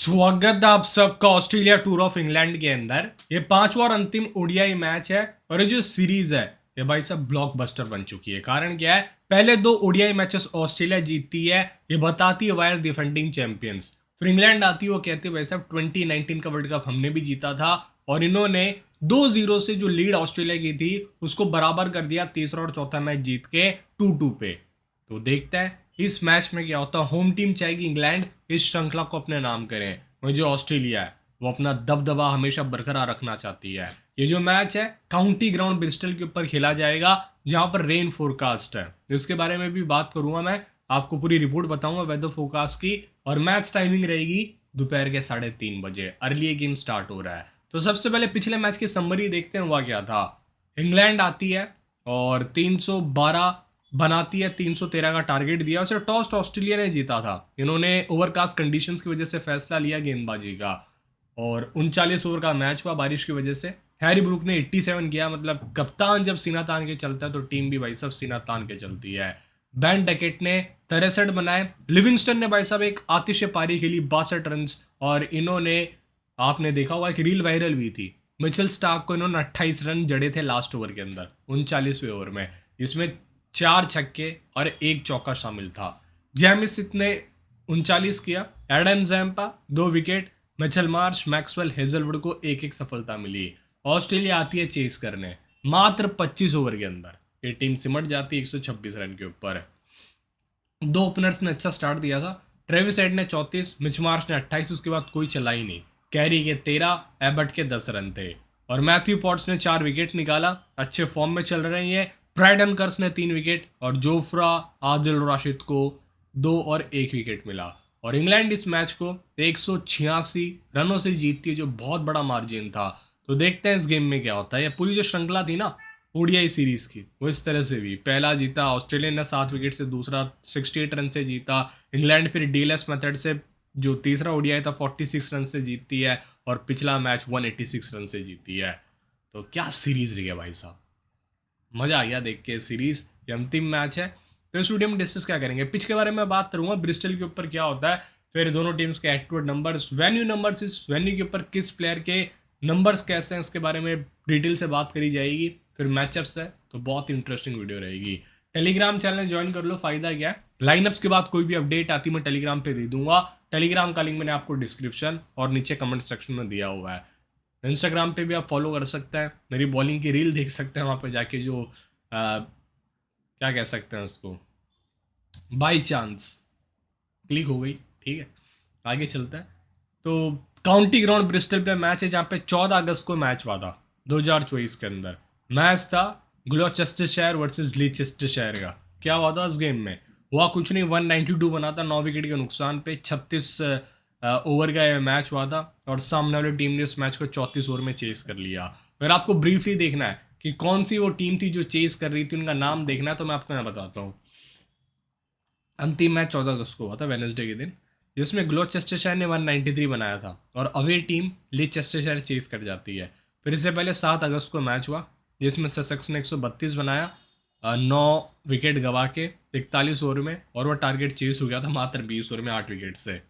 स्वागत है आप सबका ऑस्ट्रेलिया टूर ऑफ इंग्लैंड के अंदर। ये पांचवा और अंतिम ओडीआई मैच है और ये जो सीरीज है ये भाई सब ब्लॉकबस्टर बन चुकी है। कारण क्या है, पहले दो ओडीआई मैचेस ऑस्ट्रेलिया जीतती है, ये बताती है वायर डिफेंडिंग चैंपियंस। फिर इंग्लैंड आती है, वो कहती है भाई साहब 2019 का वर्ल्ड कप हमने भी जीता था। और इन्होंने 2-0 से जो लीड ऑस्ट्रेलिया की थी उसको बराबर कर दिया तीसरा और चौथा मैच जीत के 2-2 पे। तो देखते हैं इस मैच में क्या होता है। होम टीम चाहेगी इंग्लैंड इस श्रृंखला को अपने नाम करें, वही जो ऑस्ट्रेलिया है वो अपना दबदबा हमेशा बरकरार रखना चाहती है। ये जो मैच है काउंटी ग्राउंड ब्रिस्टल के ऊपर खेला जाएगा, जहां पर रेन फोरकास्ट है। इसके बारे में भी बात करूंगा मैं, आपको पूरी रिपोर्ट बताऊंगा वेदर फोरकास्ट की। और मैच टाइमिंग रहेगी दोपहर के 3:30 बजे। अर्ली गेम स्टार्ट हो रहा है। तो सबसे पहले पिछले मैच की समरी देखते हैं, हुआ क्या था। इंग्लैंड आती है और 312 बनाती है, 313 का टारगेट दिया। उसे टॉस ऑस्ट्रेलिया ने जीता था। इन्होंने ओवरकास्ट कंडीशंस की वजह से फैसला लिया गेंदबाजी का और 39 ओवर का मैच हुआ बारिश की वजह से। हैरी ब्रूक ने 87 किया। मतलब कप्तान जब सीना तान के चलता है तो टीम भी भाई साहब सीना तान के चलती है। बैन डकेट ने 63 बनाए। लिविंगस्टन ने भाई साहब एक आतिश पारी खेली 62 रन। और इन्होंने, आपने देखा होगा कि रील वायरल भी थी, मिचेल स्टार्क को इन्होंने 28 रन जड़े थे लास्ट ओवर के अंदर 39वें ओवर में, जिसमें 4 छक्के और 1 चौका शामिल था। जैमिस ने 39 किया। Adam Zampa 2 wicket. Mitchell Marsh, Maxwell, Hazlewood को एक एक सफलता मिली। ऑस्ट्रेलिया आती है चेस करने, मात्र 25 ओवर के अंदर ये टीम सिमट जाती है 126 रन के ऊपर। दो ओपनर्स ने अच्छा स्टार्ट दिया था। ट्रेविस हेड ने 34, मिच मार्श ने 28, उसके बाद कोई चला ही नहीं। कैरी के 13, एबर्ट के 10 रन थे। और मैथ्यू पॉट्स ने 4 विकेट निकाला, अच्छे फॉर्म में चल रहे हैं। ब्राइडन कर्स ने 3 विकेट और जोफ्रा आदिल राशिद को 2 और 1 विकेट मिला। और इंग्लैंड इस मैच को 186 रनों से जीतती है, जो बहुत बड़ा मार्जिन था। तो देखते हैं इस गेम में क्या होता है। ये पूरी जो श्रृंखला थी ना ओडीआई सीरीज की, वो इस तरह से भी पहला जीता ऑस्ट्रेलिया ने 7 विकेट से, दूसरा 68 रन से जीता इंग्लैंड। फिर डीएलएस मेथड से जो तीसरा ओडीआई था 46 रन से जीतती है और पिछला मैच 186 रन से जीती है। तो क्या सीरीज रही है भाई साहब, मजा आ गया देख के सीरीज। ये अंतिम मैच है तो इस वीडियो में डिस्कस क्या करेंगे, पिच के बारे में बात करूंगा, ब्रिस्टल के ऊपर क्या होता है, फिर दोनों टीम्स के head to head numbers, venue numbers, इस वेन्यू के ऊपर किस प्लेयर के नंबर्स कैसे हैं इसके बारे में डिटेल से बात करी जाएगी। फिर मैचअप्स है, तो बहुत इंटरेस्टिंग वीडियो रहेगी। टेलीग्राम चैनल ज्वाइन कर लो, फायदा क्या है, लाइनअप्स के बाद कोई भी अपडेट आती मैं टेलीग्राम पे दे दूंगा। टेलीग्राम का लिंक मैंने आपको डिस्क्रिप्शन और नीचे कमेंट सेक्शन में दिया हुआ है। इंस्टाग्राम पे भी आप फॉलो कर सकते हैं, मेरी बॉलिंग की रील देख सकते हैं वहाँ पे जाके, जो क्या कह सकते हैं उसको, बाई चांस क्लिक हो गई। ठीक है, आगे चलता है। तो काउंटी ग्राउंड ब्रिस्टल पे मैच है, जहाँ पे 14 अगस्त को मैच हुआ था 2024 के अंदर। मैच था ग्लॉचेस्टरशायर वर्सेस लीचेस्टरशायर का। क्या हुआ था उस गेम में, हुआ कुछ नहीं, 192 बना था 9 विकेट के नुकसान पे। 36 ओवर का मैच हुआ था और सामने वाली टीम ने इस मैच को 34 ओवर में चेस कर लिया। अगर आपको ब्रीफली देखना है कि कौन सी वो टीम थी जो चेस कर रही थी, उनका नाम देखना है, तो मैं आपको यहाँ बताता हूँ। अंतिम मैच 14 अगस्त को हुआ था, वेनसडे के दिन, जिसमें ग्लोचेस्टरशायर ने 193 बनाया था और अवे टीम लीचेस्टरशायर चेस कर जाती है। फिर इससे पहले 7 अगस्त को मैच हुआ, जिसमें ससेक्स ने 132 बनाया 9 विकेट गवा के 41 ओवर में, और वह टारगेट चेस हो गया था मात्र 20 ओवर में 8 विकेट से।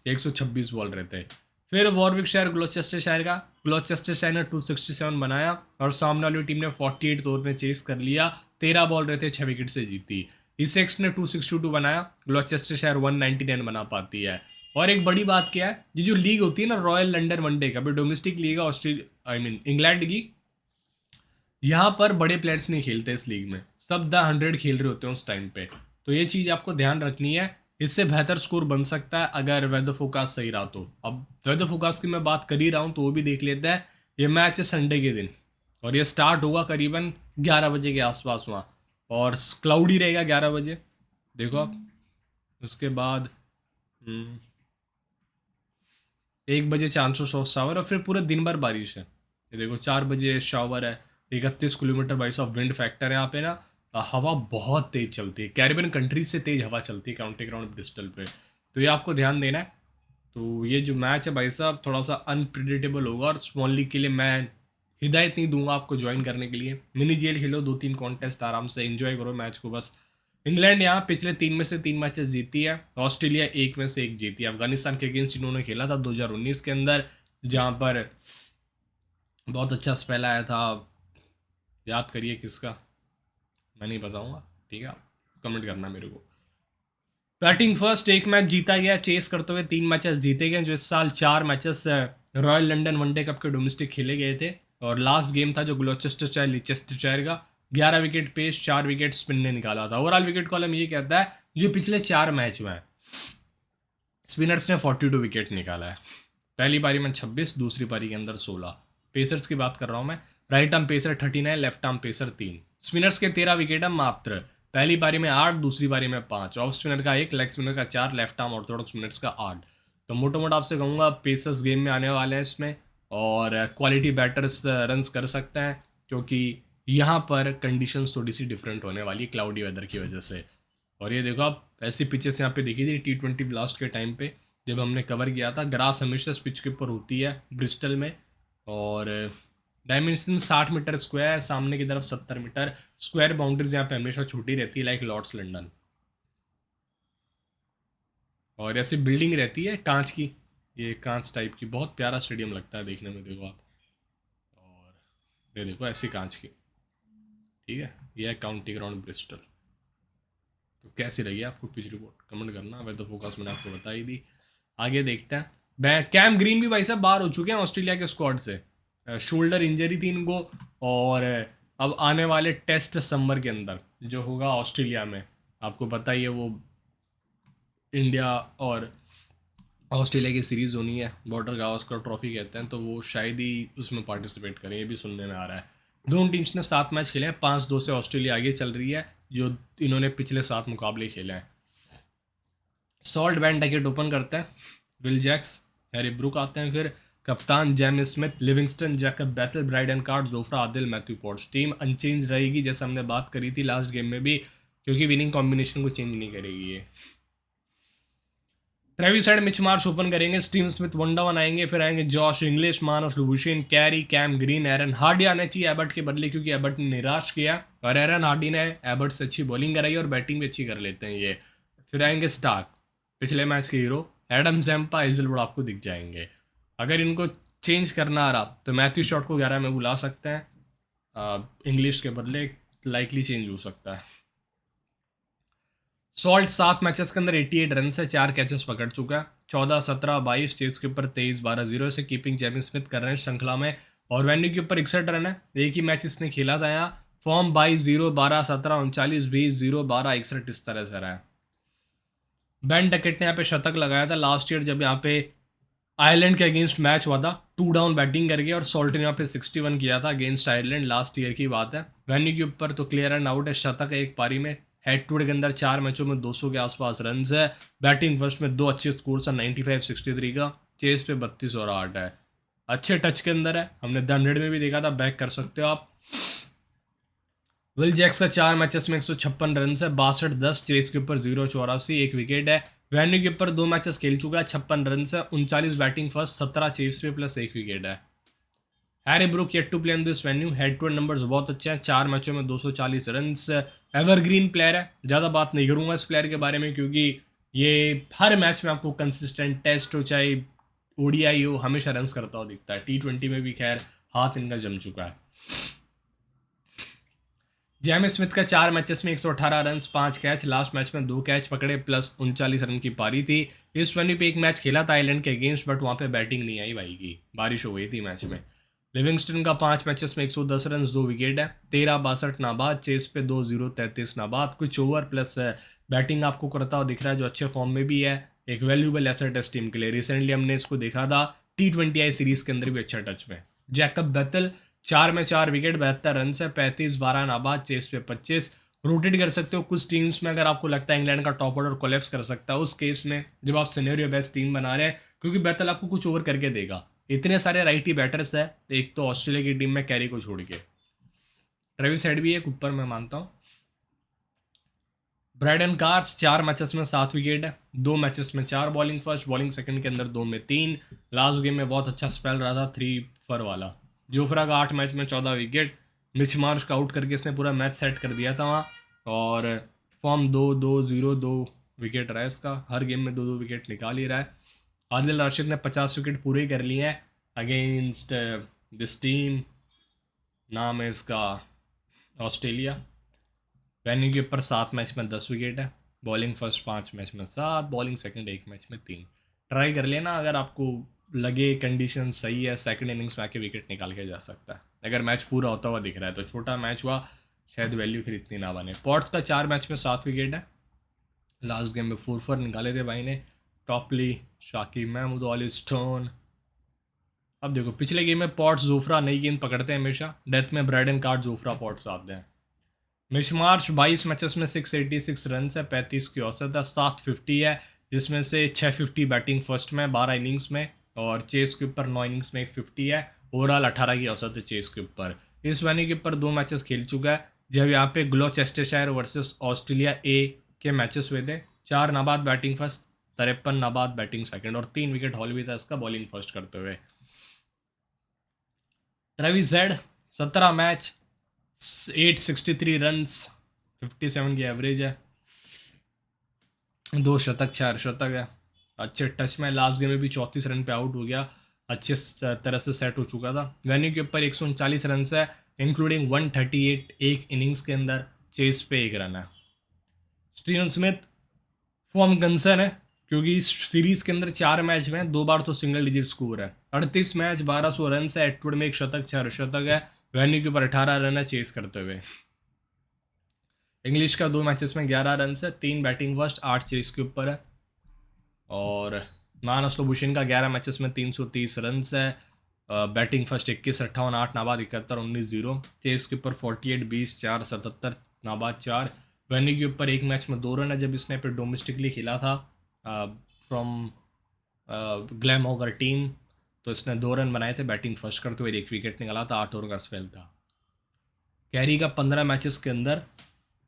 126 बॉल रहते। फिर वॉरविकशायर ग्लोचेस्टरशायर का, ग्लोचेस्टरशायर ने 267 बनाया और सामने वाली टीम ने 48 ओवर में चेस कर लिया। 13 बॉल रहते, 6 विकेट से जीती। इसेक्स ने 262 बनाया, ग्लोचेस्टरशायर 199 बना पाती है। और एक बड़ी बात क्या है, ये जो लीग होती है ना रॉयल लंदन वनडे का, डोमेस्टिक लीग है ऑस्ट्रेलिया, आई मीन इंग्लैंड की, यहाँ पर बड़े प्लेयर्स नहीं खेलते इस लीग में, सब द 100 खेल रहे होते हैं उस टाइम पे। तो ये चीज़ आपको ध्यान रखनी है, इससे बेहतर स्कोर बन सकता है अगर वेदर फोकास्ट सही रहा तो। अब वेदर फोकास्ट की मैं बात कर ही रहा हूँ तो वो भी देख लेते हैं। ये मैच है संडे के दिन और ये स्टार्ट होगा करीबन 11 बजे के आसपास वहाँ, और क्लाउडी रहेगा 11 बजे, देखो आप। उसके बाद 1 बजे चांस ऑफ शावर और फिर पूरे दिन भर बारिश है। ये देखो 4 बजे शावर है। 31 kilometre by of wind factor है यहाँ पे ना। हवा बहुत तेज चलती है, कैरिबियन कंट्रीज से तेज हवा चलती है काउंटी ग्राउंड ब्रिस्टल पे। तो ये आपको ध्यान देना है। तो ये जो मैच है भाई साहब थोड़ा सा अनप्रिडिक्टेबल होगा, और स्मॉल लीग के लिए मैं हिदायत नहीं दूंगा आपको ज्वाइन करने के लिए। मिनी जेल खेलो, 2-3 कॉन्टेस्ट आराम से एंजॉय करो मैच को बस। इंग्लैंड यहाँ पिछले 3 में से 3 मैचेस जीती है, ऑस्ट्रेलिया 1 में से 1 जीती है। अफगानिस्तान के अगेंस्ट इन्होंने खेला था 2019 के अंदर, जहाँ पर बहुत अच्छा स्पेल आया था। याद करिए किसका, मैं नहीं बताऊंगा, ठीक है, कमेंट करना मेरे को। बैटिंग फर्स्ट, एक मैच जीता गया चेस करते हुए, 3 मैचेस जीते गए। जो इस साल 4 matches royal London one day cup के डोमेस्टिक खेले गए थे, और लास्ट गेम था जो ग्लोचेस्टरशायर लिचेस्टरशायर का, 11 विकेट पेस, 4 विकेट स्पिन ने निकाला था। ओवरऑल विकेट कॉलम ये कहता है जो पिछले 4 मैच में स्पिनर्स ने 42 विकेट निकाला है। पहली पारी में 26, दूसरी पारी के अंदर 16। पेसर्स की बात कर रहा हूँ मैं, right arm pacer 39, left arm pacer 3। Spinners के 13 विकेट है मात्र, पहली पारी में 8, दूसरी पारी में 5। ऑफ स्पिनर का 1, लेग स्पिनर का 4, लेफ्ट आर्म ऑर्थोडॉक्स स्पिनर्स का 8। तो मोटा मोटा आपसे कहूँगा पेसर्स गेम में आने वाले हैं इसमें, और क्वालिटी बैटर्स रन्स कर सकते हैं, क्योंकि यहाँ पर कंडीशंस थोड़ी सी डिफरेंट होने वाली है क्लाउडी वेदर की वजह से। और ये देखो आप, ऐसी पिचेस यहाँ पे देखी थी T20 ब्लास्ट के टाइम पे जब हमने कवर किया था। ग्रास हमेशा इस पिच के ऊपर होती है ब्रिस्टल में, और डायमेंशन 60 मीटर स्क्वायर है, सामने की तरफ 70 मीटर स्क्वायर। बाउंड्रीज यहाँ पे हमेशा छोटी रहती है, लाइक लॉर्ड्स लंदन। और ऐसी बिल्डिंग रहती है कांच की, ये कांच टाइप की, बहुत प्यारा स्टेडियम लगता है देखने में, देखो आप। और ये देखो ऐसी कांच की, ठीक है, ये है काउंटी ग्राउंड ब्रिस्टल। तो कैसी रही आपको पिच रिपोर्ट, कमेंट करना। वेदर फोकास मैंने आपको बता ही दी। आगे देखते हैं। कैम ग्रीन भी भाई साहब बाहर हो चुके हैं ऑस्ट्रेलिया के स्क्वाड से, शोल्डर इंजरी थी इनको। और अब आने वाले टेस्ट समर के अंदर जो होगा ऑस्ट्रेलिया में, आपको पता ही है वो इंडिया और ऑस्ट्रेलिया की सीरीज़ होनी है, बॉर्डर गावस्कर ट्रॉफी कहते हैं, तो वो शायद ही उसमें पार्टिसिपेट करें, ये भी सुनने में आ रहा है। दोनों टीम्स ने 7 मैच खेले हैं, 5-2 से ऑस्ट्रेलिया आगे चल रही है, जो इन्होंने पिछले 7 मुकाबले खेले हैं। सॉल्ट बैंड टैकेट ओपन करते हैं, विल जैक्स, हैरी ब्रूक आते हैं, फिर कप्तान Jamie Smith, Livingstone, Jacob Bethell, Brydon Carse, Jofra Adil, Matthew Potts. Team unchanged रहेगी जैसे हमने बात करी थी लास्ट गेम में भी, क्योंकि विनिंग कॉम्बिनेशन को चेंज नहीं करेगी ये। Travis Head, Mitch Marsh open करेंगे, स्टीव स्मिथ वन डाउन आएंगे, फिर आएंगे Josh Inglis, Marnus Labuschagne, Carey, Cam Green, Aaron Hardie आने चाहिए एबर्ट के बदले, क्योंकि एबर्ट ने निराश किया, और एरन हार्डी ने एबर्ट से अच्छी बॉलिंग कराई और बैटिंग भी अच्छी कर लेते हैं ये। फिर आएंगे स्टार्क, पिछले मैच के हीरो, एडम जैम्पा, इजलवुड आपको दिख जाएंगे। अगर इनको चेंज करना आ रहा तो मैथ्यू शॉट को 11 में बुला सकते हैं, इंग्लिश के बदले लाइकली चेंज हो सकता है। सॉल्ट 7 मैचेस के अंदर 88 रन से 4 कैचेस पकड़ चुका है, 14, 17, 22, चेस के ऊपर 23, 12, 0 से कीपिंग जेमी स्मिथ कर रहे हैं श्रृंखला में, और वेन्यू के ऊपर 61 रन है। एक ही मैच इसने खेला था यहाँ, फॉर्म 22, 0, 12, 17, 39, 20, 0, 12, 61 इस तरह से रहा है। बेन डकेट ने यहाँ पे शतक लगाया था लास्ट ईयर जब यहाँ पे आयरलैंड के अगेंस्ट मैच हुआ था, 2 डाउन बैटिंग करके, और सॉल्ट ने यहाँ पे 61 किया था अगेंस्ट आयरलैंड, लास्ट ईयर की बात है। वेन्यू के ऊपर तो क्लियर एंड आउट है, शतक है एक पारी में। हेड टू हेड के अंदर 4 मैचों में 200 के आसपास रन है। बैटिंग फर्स्ट में 2 अच्छे स्कोर्स है, 95, 63 का, चेस पे 32 और 8 है। अच्छे टच के अंदर है, हमने द 100 में भी देखा था, बैक कर सकते हो आप। विल जैक्स का 4 मैचेस में 156 रन है, 62, 10, चेस के ऊपर 0, 84, 1 विकेट है। वेन्यू के ऊपर 2 मैचेस खेल चुका है, 56 रन है, 39 बैटिंग फर्स्ट, 17 चेस पे प्लस 1 विकेट है। Harry Brook yet to play in this venue, head to head numbers बहुत अच्छे हैं, 4 मैचों में 240 रन, एवरग्रीन प्लेयर है। ज़्यादा बात नहीं करूँगा इस प्लेयर के बारे में, क्योंकि ये हर मैच में आपको कंसिस्टेंट, टेस्ट हो चाहे ओडीआई हो, हमेशा रन करता हुआ दिखता है। T20 में भी खैर हाथ इनका जम चुका है। जेमी स्मिथ का 4 मैचेस में 118 रन, 5 कैच, लास्ट मैच में 2 कैच पकड़े प्लस 39 रन की पारी थी। इस वेन्यू पे एक मैच खेला था आइलैंड के अगेंस्ट, बट वहाँ पे बैटिंग नहीं आई भाई की, बारिश हो गई थी मैच में। लिविंगस्टन का 5 मैचेस में 110 रन, 2 विकेट है, 13, 62 नाबाद, चेस पे 2, 0, 33 नाबाद, कुछ ओवर प्लस बैटिंग आपको करता हुआ दिख रहा है, जो अच्छे फॉर्म में भी है। एक वैल्यूबल एसेट है टीम के लिए, रिसेंटली हमने इसको देखा था T20I सीरीज के अंदर भी अच्छा टच में। जैकब बेथल 4 में 4 विकेट, 72 रन है, 35, 12 नाबाद, चेस पे 25। रोटेट कर सकते हो कुछ टीम्स में, अगर आपको लगता है इंग्लैंड का टॉप ऑर्डर कोलैप्स कर सकता है उस केस में, जब आप सिनेरियो बेस्ट टीम बना रहे हैं, क्योंकि बेथल आपको कुछ ओवर करके देगा। इतने सारे राइटी बैटर्स है, एक तो ऑस्ट्रेलिया की टीम में कैरी को छोड़ के, ट्रेविस हेड भी एक ऊपर मैं मानता हूँ। ब्राइडन कार्स 4 मैचेस में 7 विकेट है, 2 मैचेस में 4, बॉलिंग फर्स्ट, बॉलिंग सेकंड के अंदर 2 में 3, लास्ट गेम में बहुत अच्छा स्पेल रहा था 3 फर वाला। जोफ्रा का 8 मैच में 14 विकेट, मिच मार्श का आउट करके इसने पूरा मैच सेट कर दिया था वहाँ। और फॉर्म 2-2-0, 2 विकेट रहा है इसका, हर गेम में 2-2 विकेट निकाल ही रहा है। आदिल राशिद ने 50 विकेट पूरे कर लिए हैं अगेंस्ट दिस टीम, नाम है इसका ऑस्ट्रेलिया। वेन्यू के ऊपर 7 मैच में 10 विकेट है, बॉलिंग फर्स्ट 5 मैच में 7, बॉलिंग सेकंड 1 मैच में 3। ट्राई कर लेना, अगर आपको लगे कंडीशन सही है सेकंड इनिंग्स में आके विकेट निकाल के जा सकता है, अगर मैच पूरा होता हुआ दिख रहा है। तो छोटा मैच हुआ, शायद वैल्यू फिर इतनी ना बने। पॉट्स का 4 मैच में 7 विकेट है, लास्ट गेम में 4-4 निकाले थे भाई ने। Topley, Shakib Mahmood, Ollie Stone. अब देखो पिछले गेम में पॉट्स जोफ्रा नई गेंद पकड़ते हैं हमेशा, डेथ में ब्रैडन कार्ड जोफ्रा पॉट्स आते हैं। मिशमार्श 22 मैचेस में 686 रन है, 35 की औसत है, 750 है, जिसमें से 650 बैटिंग फर्स्ट में 12 इनिंग्स में, और चेस के ऊपर 9 इनिंग्स में 150 है। ओवरऑल 18 की औसत है चेस के ऊपर। इस वेन्यू के ऊपर 2 मैचेस खेल चुका है, जब यहाँ पे ग्लोचेस्टरशायर वर्सेस ऑस्ट्रेलिया ए के मैचेस हुए थे। 4 नाबाद बैटिंग फर्स्ट, 53 नाबाद बैटिंग सेकंड, और 3 विकेट हॉल भी था इसका बॉलिंग फर्स्ट करते हुए। ट्रेविस हेड 17 मैच 863 रन्स, 57 की एवरेज है, 2 शतक 4 शतक है, अच्छे टच में। लास्ट गेम में भी 34 रन पे आउट हो गया, अच्छे तरह से सेट हो चुका था। वेन्यू के ऊपर 139 रन है, इंक्लूडिंग 138 एक इनिंग्स के अंदर, चेस पे 1 रन है। स्टीवन स्मिथ फॉर्म कंसर्न है, क्योंकि इस सीरीज के अंदर 4 मैच में 2 बार तो सिंगल डिजिट स्कोर है। 38 मैच 1200 रन है, एटवुड में 1 शतक 4 शतक है, वेन्यू के ऊपर 18 रन है चेस करते हुए। इंग्लिश का 2 मैचेस में 11 रन है, 3 बैटिंग फर्स्ट 8 चेस के ऊपर है, और मानस लोबुशन का 11 मैचेस में 330 रन है, बैटिंग फर्स्ट 21 58 8 नाबाद 71 19 0, चेस के ऊपर 48 20 4 77 नाबाद 4। वेन्यू के ऊपर 1 मैच में 2 रन है, जब इसने फिर डोमेस्टिकली खेला था फ्रॉम ग्लैम होगर टीम, तो इसने 2 रन बनाए थे बैटिंग फर्स्ट करते हुए, 1 विकेट निकाला था, 8 ओवर का स्पेल था। कैरी का 15 मैचेस के अंदर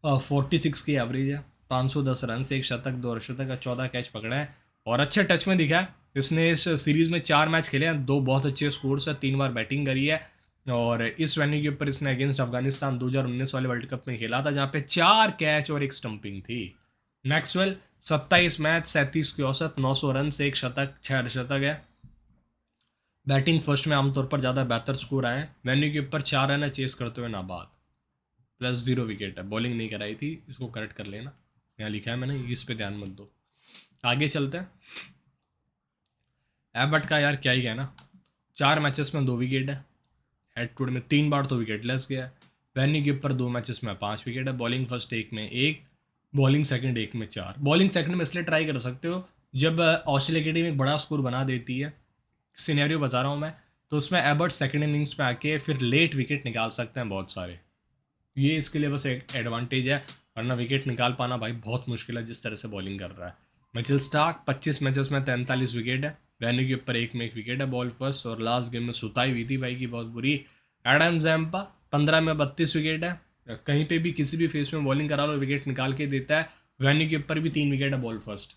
46 की एवरेज है, 510 रन से 1 शतक 2 अर्धशतक का, 14 कैच पकड़ा है, और अच्छे टच में दिखा है। इसने इस सीरीज़ में 4 मैच खेले हैं, 2 बहुत अच्छे स्कोर्स है, 3 बार बैटिंग करी है, और इस वेन्यू के ऊपर इसने अगेंस्ट अफगानिस्तान 2019 वाले वर्ल्ड कप में खेला था, जहाँ पे 4 कैच और 1 स्टंपिंग थी। मैक्सवेल 27 मैच 37 की औसत, 900 रन से 1 शतक 6 अर्धशतक है, बैटिंग फर्स्ट में आमतौर पर ज़्यादा बेहतर स्कोर आए। वेन्यू के ऊपर 4 रन है चेस करते हुए नाबाद, प्लस 0 विकेट है, बॉलिंग नहीं कराई थी, इसको करेक्ट कर लेना, यहाँ लिखा है मैंने, इस पे ध्यान मत दो। आगे चलते हैं। एबर्ट का यार क्या ही कहना, 4 मैचेस में 2 विकेट है, हेड टू हेड में 3 बार तो विकेट लेस गया है। वेन्यू के ऊपर 2 मैचेस में 5 विकेट है, बॉलिंग फर्स्ट 1 में 1, बॉलिंग सेकंड 1 में 4। बॉलिंग सेकंड में इसलिए ट्राई कर सकते हो जब ऑस्ट्रेलिया की टीम एक बड़ा स्कोर बना देती है, सिनेरियो बता रहा हूँ मैं, तो उसमें एबर्ट सेकंड इनिंग्स में आके फिर लेट विकेट निकाल सकते हैं बहुत सारे, ये इसके लिए बस एक एडवांटेज है, वरना विकेट निकाल पाना भाई बहुत मुश्किल है जिस तरह से बॉलिंग कर रहा है। मिचेल स्टार्क 25 मैचेस में 43 विकेट है, वेन्यू के ऊपर 1 में 1 विकेट है, बॉल फर्स्ट, और लास्ट गेम में सुताई हुई थी भाई की बहुत बुरी। एडम जैम्पा 15 में 32 विकेट है, कहीं पे भी किसी भी फेस में बॉलिंग करा लो विकेट निकाल के देता है, वेन्यू के ऊपर भी 3 विकेट है, बॉल फर्स्ट।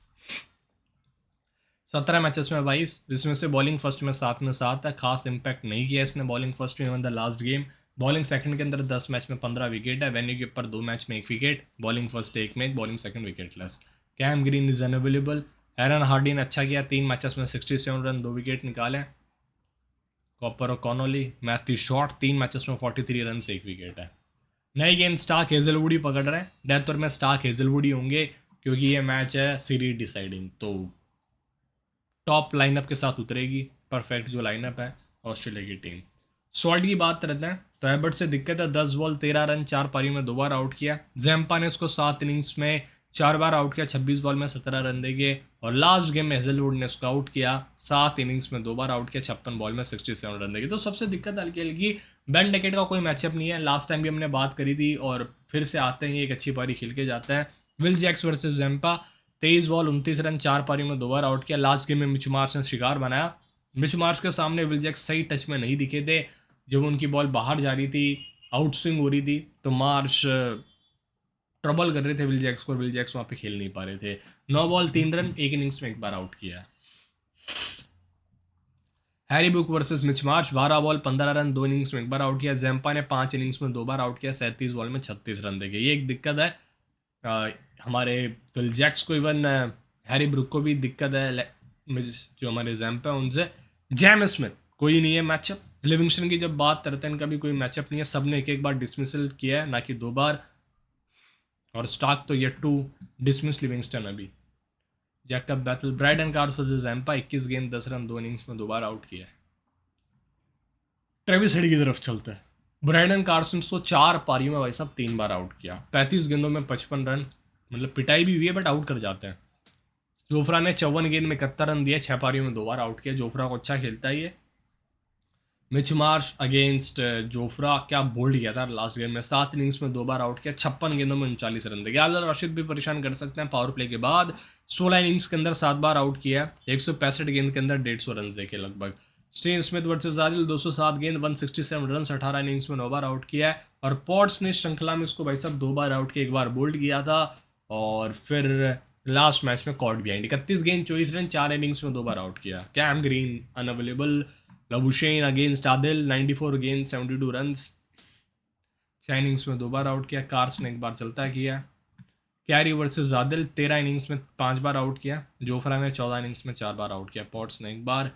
17 मैचेस में 22, जिसमें से बॉलिंग फर्स्ट में 7 में 7 है, खास इंपैक्ट नहीं किया इसने बॉलिंग फर्स्ट में in the last game. Bowling second के अंदर 10 मैच में 15 विकेट है, वेन्यू के ऊपर 2 मैच में 1 विकेट, बॉलिंग फर्स्ट 1 में 1, bowling second wicketless. Cam Green is unavailable. Aaron Hardie ने अच्छा किया, 3 मैचेस में 67 रन 2 विकेट निकाले। कॉपर और कॉनोली मैथ्यू शॉर्ट 3 मैचेस में 43 रन से 1 विकेट है। नई गेंद स्टार्क हेजलवुड ही पकड़ रहे हैं, डेथ ओवर में स्टार्क हेजलवुड ही होंगे, क्योंकि ये मैच है सीरीज डिसाइडिंग, तो टॉप लाइनअप के साथ उतरेगी, परफेक्ट जो लाइनअप है ऑस्ट्रेलिया की टीम। शॉर्ट की बात करते हैं तो एबर्ट से दिक्कत है, 10 बॉल 13 रन 4 पारी में 2 बार आउट किया। जैम्पा ने उसको 7 इनिंग्स में 4 बार आउट किया, 26 बॉल में 17 रन देंगे, और लास्ट गेम में हेजलवुड ने उसको आउट किया, 7 इनिंग्स में 2 बार आउट किया, 56 बॉल में 67 रन देंगे। तो सबसे दिक्कत हल्की हल्की बेन डकेट का कोई मैचअप नहीं है, लास्ट टाइम भी हमने बात करी थी, और फिर से आते हैं एक अच्छी पारी खेल के जाता है। Will Jacks versus Zampa 23 ball 29 run 4 पारी में 2 बार आउट किया, लास्ट गेम में मिच मार्श ने शिकार बनाया। मिच मार्श के सामने विल जैक्स सही टच में नहीं दिखे थे, जब उनकी बॉल बाहर जा रही थी, आउट स्विंग हो रही थी, तो मार्श ट्रबल कर रहे थे विल जैक्स को, और विल जैक्स वहाँ पे खेल नहीं पा रहे थे। 9 बॉल 3 रन 1 इनिंग्स में 1 बार आउट किया। Harry book versus Mitch Marsh 12 ball 15 run 2 innings में 1 बार आउट किया। जैम्पा ने 5 इनिंग्स में 2 बार आउट किया, 37 बॉल में 36 रन देके। ये एक दिक्कत है, हमारे फिल जैक्स को, इवन हैरी ब्रुक को भी दिक्कत है, जो हमारे जैम्प है उनसे। जैम स्मिथ कोई नहीं है मैचअप। लिविंगस्टन की जब बात करते हैं, कभी कोई मैचअप नहीं है, सबने एक एक बार डिसमिसल किया है, ना कि 2 बार। और स्टार्क तो येट टू डिसमिस लिविंगस्टन अभी। Jacob Bethell Brydon Carse versus Zampa, 21 गेंद 10 रन 2 इनिंग्स में 2 बार आउट किया है। ट्रेविस हेड की तरफ चलते हैं। ब्राइडन कार्सन को 4 पारियों में भाई साहब 3 बार आउट किया, 35 गेंदों में 55 रन, मतलब पिटाई भी हुई है बट आउट कर जाते हैं। जोफ्रा ने 54 गेंद में 71 रन दिए, 6 पारियों में 2 बार आउट किया। जोफ्रा को अच्छा खेलता ही है। मिच मार्श अगेंस्ट जोफ्रा, क्या बोल्ड किया था लास्ट गेम में, 7 इनिंग्स में 2 बार आउट किया, 56 गेंदों में 39 रन दिए। आलर रशीद भी परेशान कर सकते हैं पावर प्ले के बाद, 16 इनिंग्स के अंदर 7 बार आउट किया, 165 गेंद के अंदर 150 रन देखे लगभग। स्टीव स्मिथ वर्सेस आदिल, 207 गेंद 167 रन, 18 इनिंग्स में 9 बार आउट किया है। और पॉट्स ने श्रृंखला में इसको भाई साहब 2 बार आउट किया, 1 बार बोल्ड किया था, और फिर लास्ट मैच में कॉट बिहाइंड, 31 गेंद 24 रन, 4 इनिंग्स में 2 बार आउट किया। Cam Green unavailable. Labuschagne against Adil, 94 गेंद 72 रन, 6 इनिंग्स में 2 बार आउट किया। कार्स ने 1 बार चलता किया। कैरी वर्सेस आदिल, 13 इनिंग्स में 5 बार आउट किया। जोफ्रा ने 14 इनिंग्स में 4 बार आउट किया। पॉट्स ने 1 बार।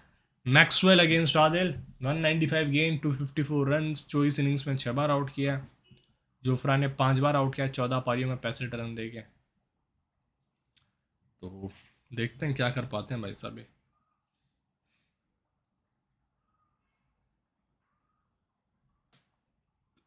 मैक्सवेल अगेंस्ट आदिल, 195 गेंद 254 रन, 24 इनिंग्स में 6 बार आउट किया। जोफ्रा ने 5 बार आउट किया, 14 पारियों में 65 रन दे के। तो देखते हैं क्या कर पाते हैं भाई साहब ये।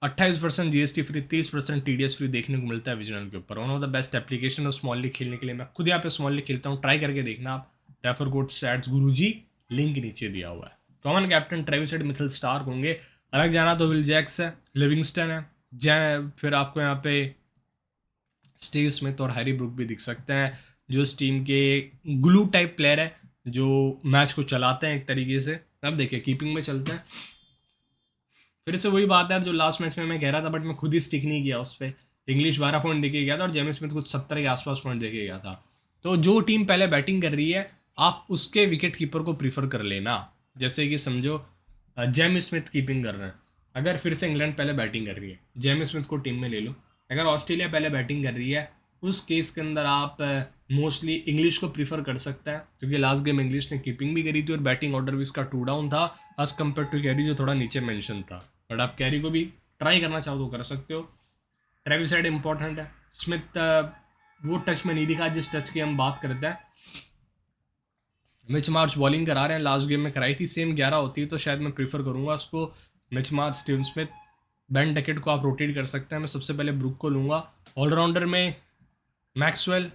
28% जीएसटी फ्री, 30% टीडीएस फ्री देखने को मिलता है विजनल के ऊपर। One of the best application है स्मॉल लीग खेलने के लिए। मैं खुद यहाँ पे स्मॉल लीग खेलता हूँ, ट्राई करके देखना आप। Refer code Stats Guruji, link नीचे दिया हुआ है। Common captain Travis Head, Mitchell Starc होंगे। अलग जाना तो विल जैक्स है, लिविंगस्टन है, फिर आपको यहाँ पे स्टीव स्मिथ और हैरी ब्रुक भी दिख सकते हैं, जो इस टीम के ग्लू टाइप प्लेयर है, जो मैच को चलाते हैं एक तरीके से। अब देखिए कीपिंग में चलते हैं। फिर से वही बात है जो लास्ट मैच में मैं कह रहा था, बट मैं खुद ही स्टिक नहीं किया उस पर। इंग्लिश 12 पॉइंट देके गया था और जेम्स स्मिथ कुछ 70 के आसपास पॉइंट देके गया था। तो जो टीम पहले बैटिंग कर रही है, आप उसके विकेट कीपर को प्रीफर कर लेना। जैसे कि समझो जेम्स स्मिथ कीपिंग कर रहे हैं, अगर फिर से इंग्लैंड पहले बैटिंग कर रही है, जेम्स स्मिथ को टीम में ले लो। अगर ऑस्ट्रेलिया पहले बैटिंग कर रही है, उस केस के अंदर आप मोस्टली इंग्लिश को प्रीफर कर सकते हैं, क्योंकि लास्ट गेम इंग्लिश ने कीपिंग भी करी थी और बैटिंग ऑर्डर भी इसका 2 डाउन था एज कम्पेयर टू कैरी जो थोड़ा नीचे मेंशन था। बट आप कैरी को भी ट्राई करना चाहो तो कर सकते हो। ट्रेविस हेड इंपॉर्टेंट है। स्मिथ वो टच में नहीं दिखा जिस टच की हम बात करते हैं। मिच मार्च बॉलिंग करा रहे हैं, लास्ट गेम में कराई थी, सेम 11 होती है तो शायद मैं प्रीफर करूंगा उसको। मिच मार्च, स्टीवन स्मिथ, बेन डकेट को आप रोटेट कर सकते हैं। मैं सबसे पहले ब्रुक को लूँगा। ऑलराउंडर में मैक्सवेल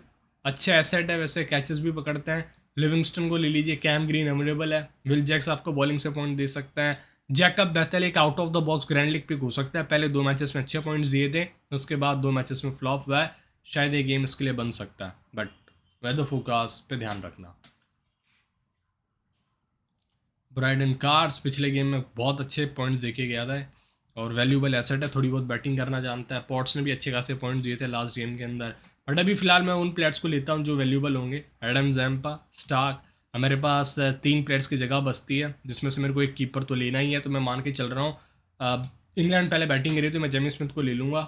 अच्छे एसेट है, वैसे कैचेस भी पकड़ते हैं। लिविंगस्टन को ले लीजिए, कैम ग्रीन अवेलेबल है। विल जैक्स आपको बॉलिंग से पॉइंट दे सकता है। जैकब बेथेल एक out of the box grand league pick हो सकता है, पहले 2 मैचेस में अच्छे पॉइंट्स दिए थे, उसके बाद 2 मैचेस में फ्लॉप हुआ है। शायद ये गेम इसके लिए बन सकता है, बट वेदर फोकास्ट पे ध्यान रखना। ब्राइडन कार्स पिछले गेम में बहुत अच्छे पॉइंट्स देखे गया था और वैल्यूबल एसेट है, थोड़ी बहुत बैटिंग करना जानता है। पॉट्स ने भी अच्छे खासे पॉइंट्स दिए थे लास्ट गेम के अंदर। बट अभी फिलहाल मैं उन प्लेयर्स को लेता हूँ जो वैल्यूबल होंगे। Adam Zampa, Starc. मेरे पास 3 प्लेयर्स की जगह बचती है, जिसमें से मेरे को एक कीपर तो लेना ही है, तो मैं मान के चल रहा हूँ इंग्लैंड पहले बैटिंग करी तो मैं जेमी स्मिथ को ले लूँगा।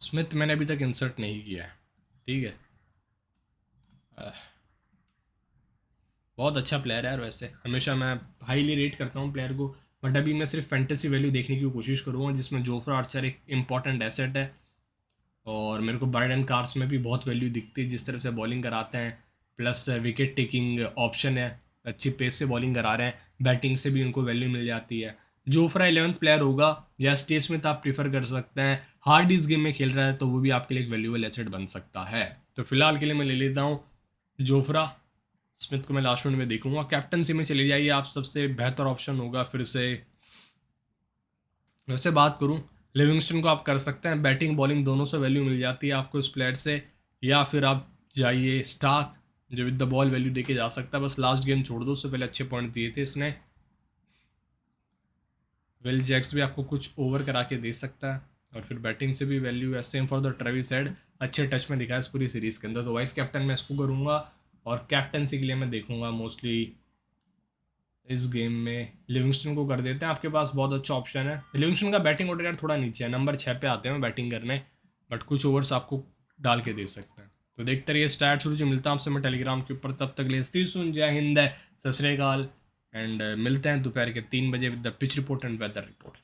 स्मिथ मैंने अभी तक इंसर्ट नहीं किया है, ठीक है। बहुत अच्छा प्लेयर है यार, वैसे हमेशा मैं हाईली रेट करता हूँ प्लेयर को। बट अभी मैं सिर्फ फैंटेसी वैल्यू देखने की कोशिश करूँगा, जिसमें जोफ्रा आर्चर एक इंपॉर्टेंट एसेट है। और मेरे को ब्राइडन कार्स में भी बहुत वैल्यू दिखती है, जिस तरह से बॉलिंग कराते हैं, प्लस विकेट टेकिंग ऑप्शन है, अच्छी पेस से बॉलिंग करा रहे हैं, बैटिंग से भी उनको वैल्यू मिल जाती है। जोफ्रा 11th प्लेयर होगा या स्टेव स्मिथ आप प्रीफर कर सकते हैं। हार्ड इस गेम में खेल रहा है तो वो भी आपके लिए एक वैल्यूबल एसेट बन सकता है। तो फिलहाल के लिए मैं ले लेता हूँ जोफ्रा। स्मिथ को मैं लास्ट राउंड में देखूंगा। कैप्टनसी में चले जाइए आप, सबसे बेहतर ऑप्शन होगा फिर से। वैसे बात करूं, लिविंगस्टन को आप कर सकते हैं, बैटिंग बॉलिंग दोनों से वैल्यू मिल जाती है आपको इस प्लेयर से। या फिर आप जाइए स्टार्क, जो विद द बॉल वैल्यू देके जा सकता है, बस लास्ट गेम छोड़ दो, उससे पहले अच्छे पॉइंट दिए थे इसने। विल जैक्स भी आपको कुछ ओवर करा के दे सकता है, और फिर बैटिंग से भी वैल्यू है। Same for the Travis head, अच्छे टच में दिखा है इस पूरी सीरीज़ के अंदर, तो वाइस कैप्टन मैं इसको करूँगा। और कैप्टनसी के लिए मैं देखूंगा मोस्टली इस गेम में लिविंगस्टन को कर देते हैं। आपके पास बहुत अच्छा ऑप्शन है। लिविंगस्टन का बैटिंग ऑर्डर यार थोड़ा नीचे है, नंबर 6 पे आते हैं बैटिंग करने। बट कुछ ओवर्स आपको डाल के दे सकते हैं। तो देखते रहिए स्टैट्स जो मिलता है आपसे मैं टेलीग्राम के ऊपर, तब तक ले सुन जय हिंद, सत श्री अकाल, एंड मिलते हैं दोपहर के 3 बजे with the pitch report and weather report.